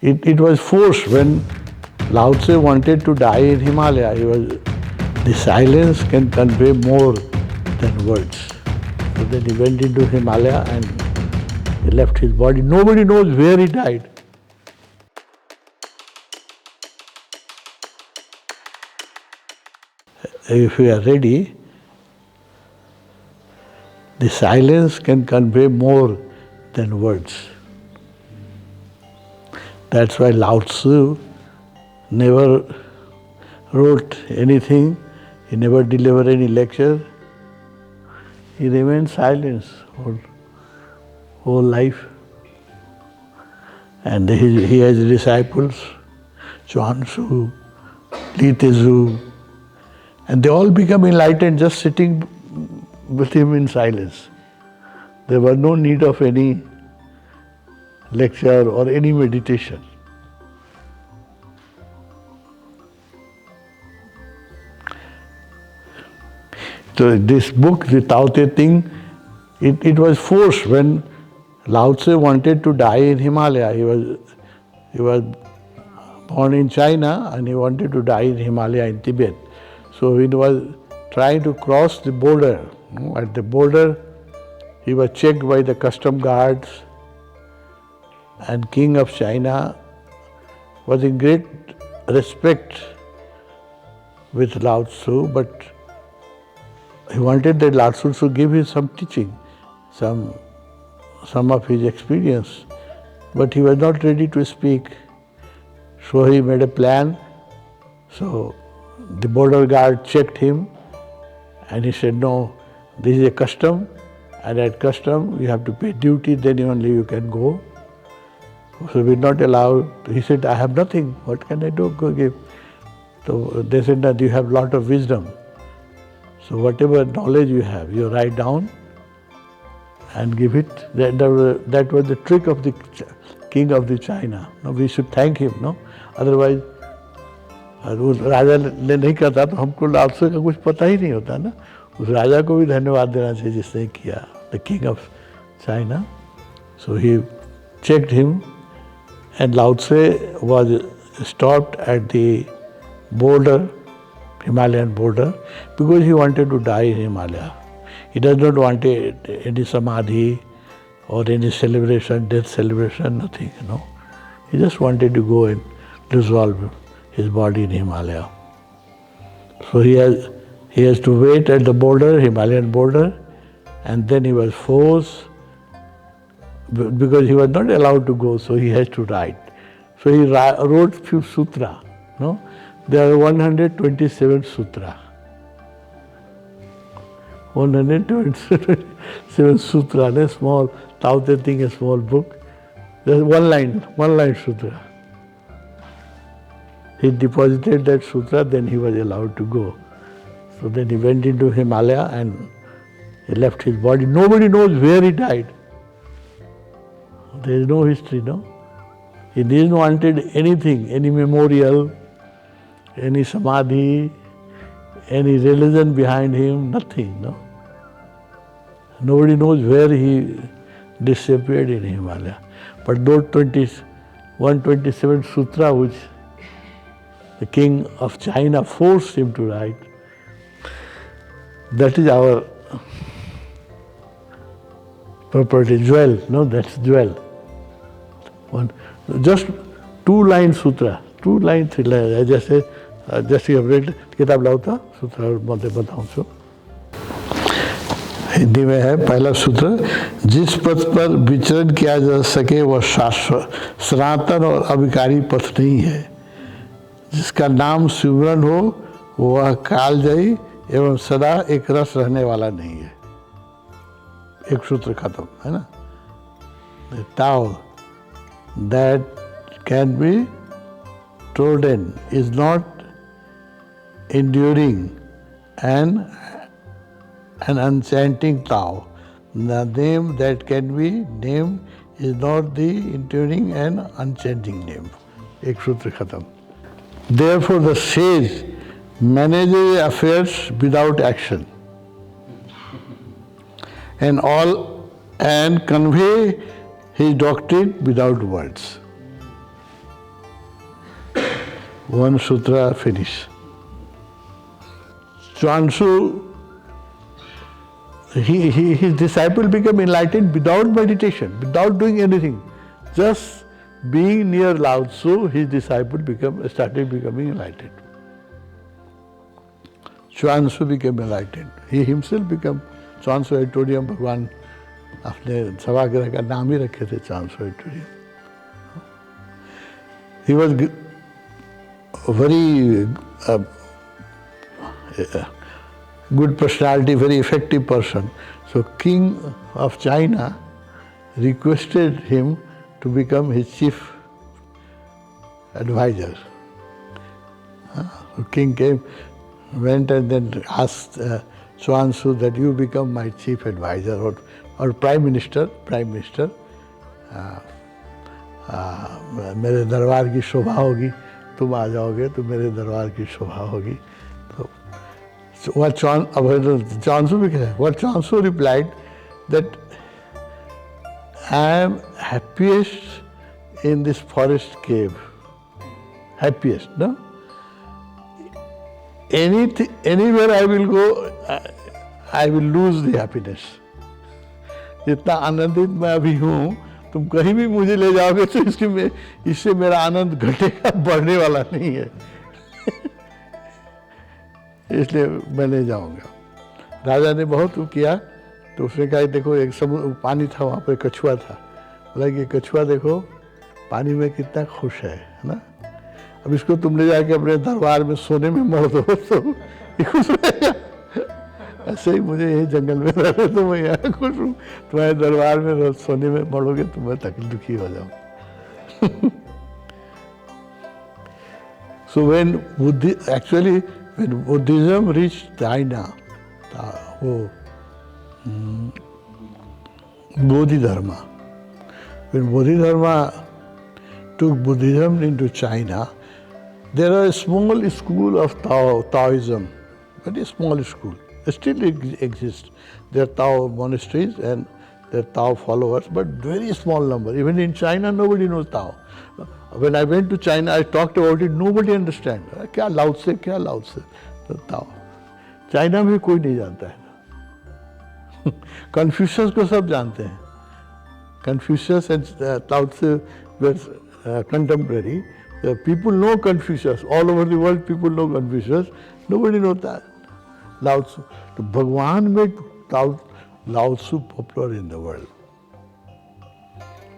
It was forced when Lao Tzu wanted to die in Himalaya. The silence can convey more than words. So then he went into Himalaya and he left his body. Nobody knows where he died. If we are ready, the silence can convey more than words. That's why Lao Tzu never wrote anything, he never delivered any lecture. He remained silent whole life. And he has disciples, Chuan Tzu, Li Tzu, and they all become enlightened just sitting with him in silence. There was no need of any lecture or any meditation. So this book, the Tao Te thing, it was forced when Lao Tzu wanted to die in Himalaya. He was born in China and he wanted to die in Himalaya in Tibet. So he was trying to cross the border. At the border, he was checked by the custom guards, and King of China was in great respect with Lao Tzu, but he wanted that Lao Tzu to give him some teaching, some of his experience, but he was not ready to speak. So he made a plan. So the border guard checked him and he said, no, this is a custom, and at custom you have to pay duty, then only you can go. So we're not allowed. He said, I have nothing, what can I do? Go give. So they said that you have a lot of wisdom. So whatever knowledge you have, you write down and give it. That was the trick of the king of the China. No, we should thank him, no? Otherwise, उस राजा ने नहीं करता तो हमको लाओ त्से का कुछ पता ही नहीं होता ना. उस राजा को भी धन्यवाद देना चाहिए जिसने किया. The king of China. So he checked him, and Lao Tzu was stopped at the border, Himalayan border, because he wanted to die in Himalaya. He does not want any samadhi or any celebration, death celebration, nothing, you know. He just wanted to go and dissolve his body in Himalaya. So he has to wait at the border, Himalayan border, and then he was forced, because he was not allowed to go, so he has to write. So he wrote few sutras, no? There are 127 sutras. 127 sutras, a small, Tao Te thing, a small book. There's one line sutra. He deposited that sutra, then he was allowed to go. So then he went into Himalaya and he left his body. Nobody knows where he died. There is no history, no? He didn't wanted anything, any memorial, any samadhi, any religion behind him, nothing, no? Nobody knows where he disappeared in Himalaya. But those 127 sutras which the king of China forced him to write, that is our property, jewel, no? That's jewel. Just 2-line sutra, 2 line, 3 line. Just you have read, किताब लाओ था, सूत्र बताऊँ सो. हिंदी में है पहला सूत्र, जिस पथ पर विचरण किया जा सके वह शाश्वत, सनातन और अविकारी पथ नहीं है. जिसका नाम सिमरन हो वह कालजयी एवं सदा एक रस रहने वाला नहीं है. एक सूत्र खत्म, है ना? The Tao that can be trodden is not enduring and an enchanting Tao. The name that can be named is not the enduring and enchanting name. एक सूत्र खत्म. Therefore the sage manages affairs without action and convey his doctrine without words. One sutra, finish. Chuang Tzu, his disciple became enlightened without meditation, without doing anything. Just being near Lao Tzu, his disciple started becoming enlightened. Chuang Tzu became enlightened. He himself became Chuang Tzu Auditorium. भगवान अपने सभागृह का नाम ही रखे थे Chuang Tzu Auditorium. He was a very good personality, very effective person. So King of China requested him to become his chief advisor. The king went and then asked Chuang Tzu that you become my chief advisor or prime minister. मेरे दरबार की शोभा होगी, तुम आ जाओगे तो मेरे दरबार की शोभा होगी. So what Chuang Tzu replied that I am happiest in this forest cave. Happiest, no? Anywhere I will go, I will lose the happiness. जितना आनंदित मैं अभी हूँ, तुम कहीं भी मुझे ले जाओगे तो इससे मेरा आनंद घटेगा, बढ़ने वाला नहीं है. इसलिए मैं नहीं जाऊँगा. राजा ने बहुत किया तो उसने कहा देखो एक पानी था, वहाँ पर कछुआ था. बोला कि कछुआ देखो पानी में कितना खुश है ना. अब इसको तुम ले जाके अपने दरबार में सोने में मर दो तो ये खुश रहेगा. ऐसे ही मुझे यही जंगल में रहना, तो मैं यहाँ खुश हूँ, तुम्हारे दरबार में सोने में मरोगे तो मैं दुखी हो जाऊँ. So when Buddhism reached China, Bodhidharma. When Bodhidharma took Buddhism into China, there are a small school of Taoism, very small school. It still exists. There are Tao monasteries and there are Tao followers, but very small number. Even in China, nobody knows Tao. When I went to China, I talked about it, nobody understands. क्या Lao Tzu, क्या Lao Tzu, Tao. China में कोई नहीं जानता है. Confucius को सब जानते हैं. Confucius and Lao Tzu were contemporary. People know Confucius. All over the world, people know Confucius. Nobody knows that. Lao Tzu. So Bhagwan made Lao Tzu popular in the world.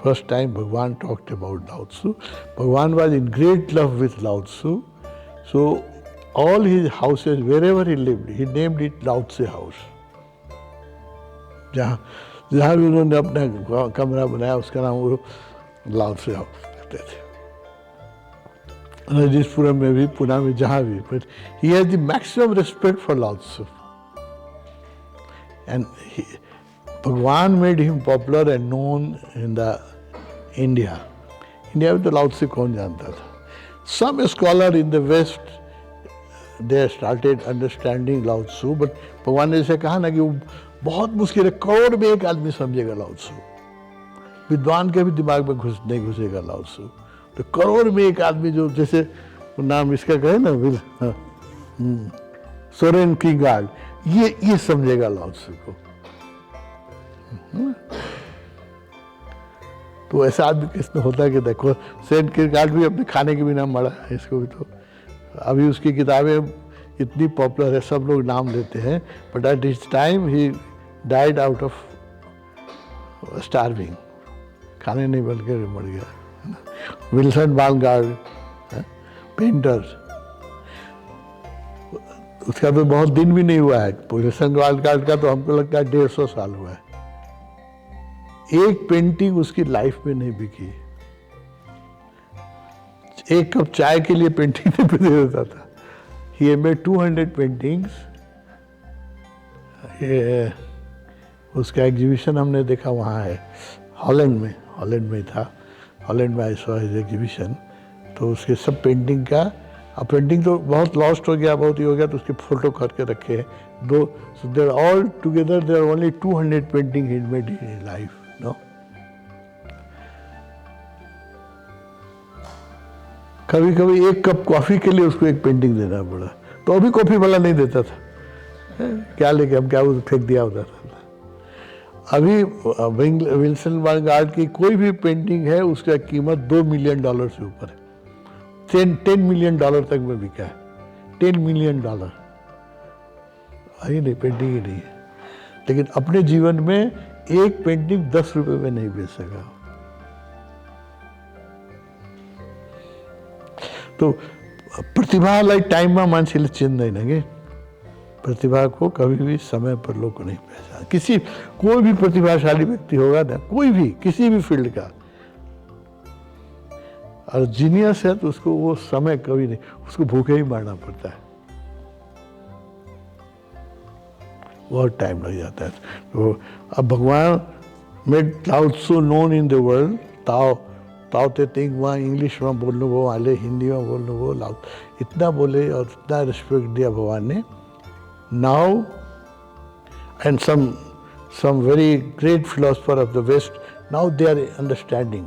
First time Bhagwan talked about Lao Tzu. Bhagwan was in great love with Lao Tzu. So all his houses, wherever he lived, he named it Lao Tzu house. जहाँ भी उन्होंने अपना कमरा बनाया उसका नाम वो लाओ त्से हाउस कहते थे. रजनीशपुरम में भी, पुणे में, जहाँ भी. But he has the maximum respect for Lao Tzu. And Bhagwan made him popular and known in India. India में तो Lao Tzu कौन जानता था. Some scholar in the West, they started understanding Lao Tzu, but भगवान ने ऐसे कहा ना कि वो बहुत मुश्किल है, करोड़ में एक आदमी समझेगा Lao Tzu. विद्वान के भी दिमाग में नहीं घुसेगा Lao Tzu. तो करोड़ में एक आदमी जो जैसे नाम इसका कहे ना सोरेन किंगार्ड, ये समझेगा Lao Tzu को. तो ऐसा आदमी किसने होता है कि देखो सेंट किंगार्ड भी अपने खाने के बिना मरा है. इसको भी तो अभी उसकी किताबें इतनी पॉपुलर है, सब लोग नाम लेते हैं. But at this time he died out of starving. खाने नहीं बन के मर गया. विल्सन वालगार्ड पेंटर, उसका तो बहुत दिन भी नहीं हुआ है. विल्सन वालगार्ड का तो हमको लगता है 150 साल हुआ है. एक पेंटिंग उसकी लाइफ में नहीं बिकी. एक कप चाय के लिए पेंटिंग नहीं दे देता था. He made 200 paintings. उसका एग्जीबिशन हमने देखा वहाँ है, हॉलैंड में था. हॉलैंड में आई सॉ हिज एग्जीबिशन. तो उसके सब पेंटिंग का, अब पेंटिंग तो बहुत लॉस्ट हो गया, बहुत ही हो गया, तो उसके फोटो करके रखे हैं. So they're all together, there are only 200 paintings he made in his life. No? कभी कभी एक कप कॉफ़ी के लिए उसको एक पेंटिंग देना पड़ा, तो अभी कॉफ़ी वाला नहीं देता था, क्या लेके हम क्या फेंक दिया होता था। अभी विल्सन वैनगार्ड की कोई भी पेंटिंग है उसका कीमत $2 मिलियन से ऊपर है, 10 मिलियन तक में बिका है, $10 मिलियन। आई नहीं, पेंटिंग ही नहीं है। लेकिन अपने जीवन में एक पेंटिंग $10 में नहीं बेच सका। तो प्रतिभालाई टाइममा मान्छेले चिन्दैन के, प्रतिभा को कभी भी समय पर लोग नहीं पहचान। किसी कोई भी प्रतिभाशाली व्यक्ति होगा ना, कोई भी किसी भी फील्ड का, और जीनियस है तो उसको वो समय कभी नहीं, उसको भूखे ही मारना पड़ता है, बहुत टाइम लग जाता है। तो अब भगवान मेड लाओ Tzu known in the world, ताओ ते तिंग वहाँ इंग्लिश में बोल्नु भयो, उहाँले हिंदी में बोल्नु भयो, लाओ इतना बोले और इतना रिस्पेक्ट दिया भगवान ने। Now, and some very great philosopher of the West, now they are understanding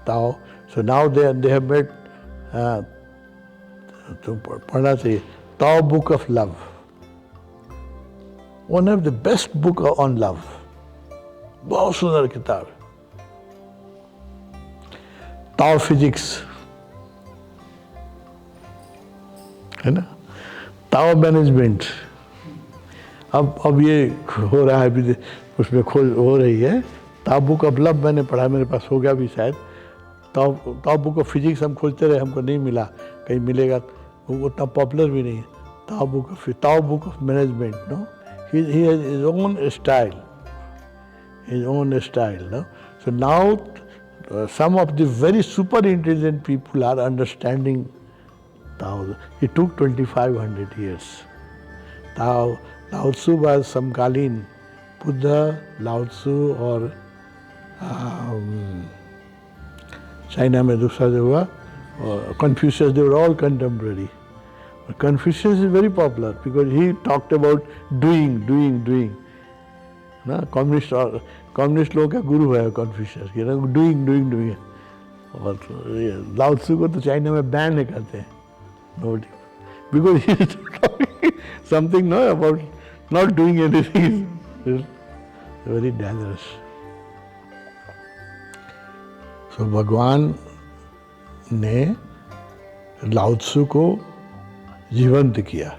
Tao. So now they have made पढ़ना चाहिए, Tao Book of Love, one of the best book on love, बहुत सुंदर किताब है। Tao Physics है ना, ताओ management, अब ये हो रहा है अभी, उसमें खोज हो रही है। ताओ बुक ऑफ लव मैंने पढ़ा, मेरे पास हो गया भी शायद। ताओ बुक ऑफ फिजिक्स हम खोजते रहे, हमको नहीं मिला, कहीं मिलेगा, वो उतना पॉपुलर भी नहीं है। Tao book of management, no, he has his own style, no. So now some of the very super intelligent people are understanding Tao. It took 2500 years. Lao Tzu was समकालीन बुद्ध, Lao Tzu और China में दूसरा जो हुआ Confucius, they were all contemporary. But Confucius is very popular because he talked about doing. ना communist लोगों का गुरु है कन्फ्यूशियस, ये ना डूइंग। और लाओ त्सु को तो चाइना में बैन करते हैं, note, because he is talking something no about not doing anything, is very dangerous. So भगवान ने लाओ त्सु को जीवंत किया।